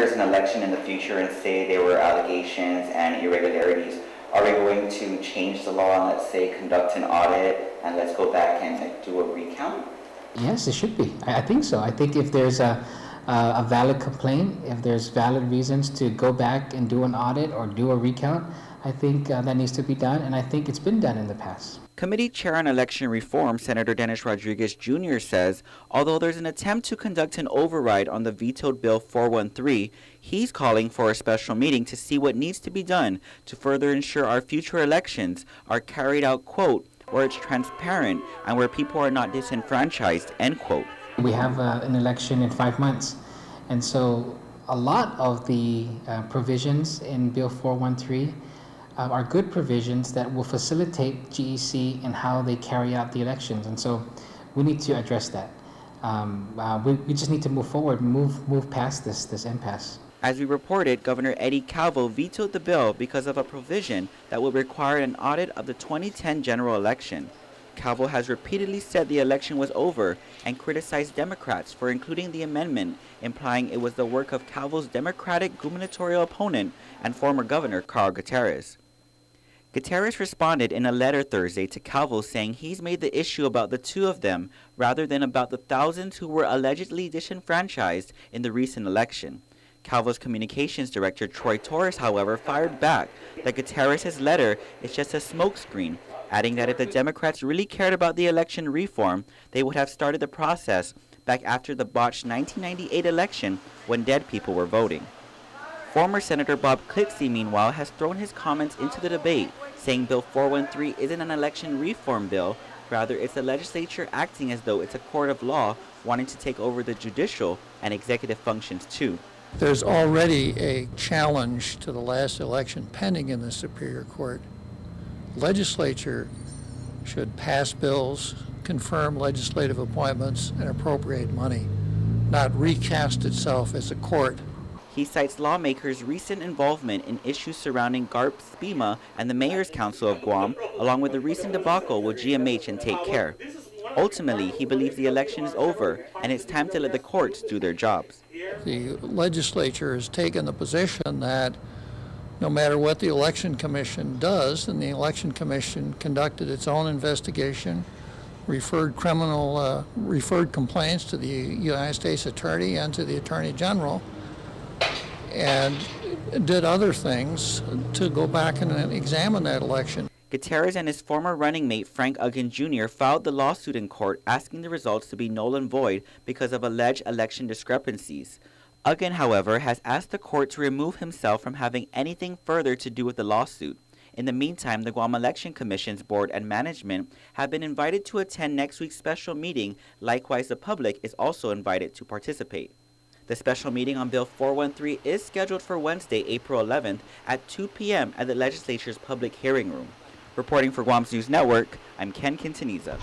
there's an election in the future and say there were allegations and irregularities, are we going to change the law and, let's say, conduct an audit and let's go back and do a recount? Yes, it should be. I think so. I think if there's a valid complaint, if there's valid reasons to go back and do an audit or do a recount, I think that needs to be done, and I think it's been done in the past. Committee Chair on Election Reform, Senator Dennis Rodriguez Jr. says, although there's an attempt to conduct an override on the vetoed Bill 413, he's calling for a special meeting to see what needs to be done to further ensure our future elections are carried out, quote, where it's transparent and where people are not disenfranchised, end quote. We have an election in 5 months, and so a lot of the provisions in Bill 413 are good provisions that will facilitate GEC and how they carry out the elections, and so we need to address that. We just need to move forward, move past this impasse. As we reported, Governor Eddie Calvo vetoed the bill because of a provision that would require an audit of the 2010 general election. Calvo has repeatedly said the election was over and criticized Democrats for including the amendment, implying it was the work of Calvo's Democratic gubernatorial opponent and former Governor Carl Gutierrez. Gutierrez responded in a letter Thursday to Calvo saying he's made the issue about the two of them rather than about the thousands who were allegedly disenfranchised in the recent election. Calvo's communications director, Troy Torres, however, fired back that Gutierrez's letter is just a smokescreen, adding that if the Democrats really cared about the election reform, they would have started the process back after the botched 1998 election when dead people were voting. Former Senator Bob Klitzkie, meanwhile, has thrown his comments into the debate, saying Bill 413 isn't an election reform bill, rather it's the legislature acting as though it's a court of law wanting to take over the judicial and executive functions too. There's already a challenge to the last election pending in the Superior Court. Legislature should pass bills, confirm legislative appointments, and appropriate money, not recast itself as a court. He cites lawmakers' recent involvement in issues surrounding GARP, SPEMA, and the Mayor's Council of Guam, along with the recent debacle with GMH and Take Care. Ultimately, he believes the election is over, and it's time to let the courts do their jobs. The legislature has taken the position that no matter what the Election Commission does, and the Election Commission conducted its own investigation, referred complaints to the United States Attorney and to the Attorney General, and did other things to go back and examine that election. Gutierrez and his former running mate Frank Uggan Jr. filed the lawsuit in court asking the results to be null and void because of alleged election discrepancies. Uggan, however, has asked the court to remove himself from having anything further to do with the lawsuit. In the meantime, the Guam Election Commission's board and management have been invited to attend next week's special meeting. Likewise, the public is also invited to participate. The special meeting on Bill 413 is scheduled for Wednesday, April 11th at 2 p.m. at the legislature's public hearing room. Reporting for Guam's News Network, I'm Ken Quintaniza.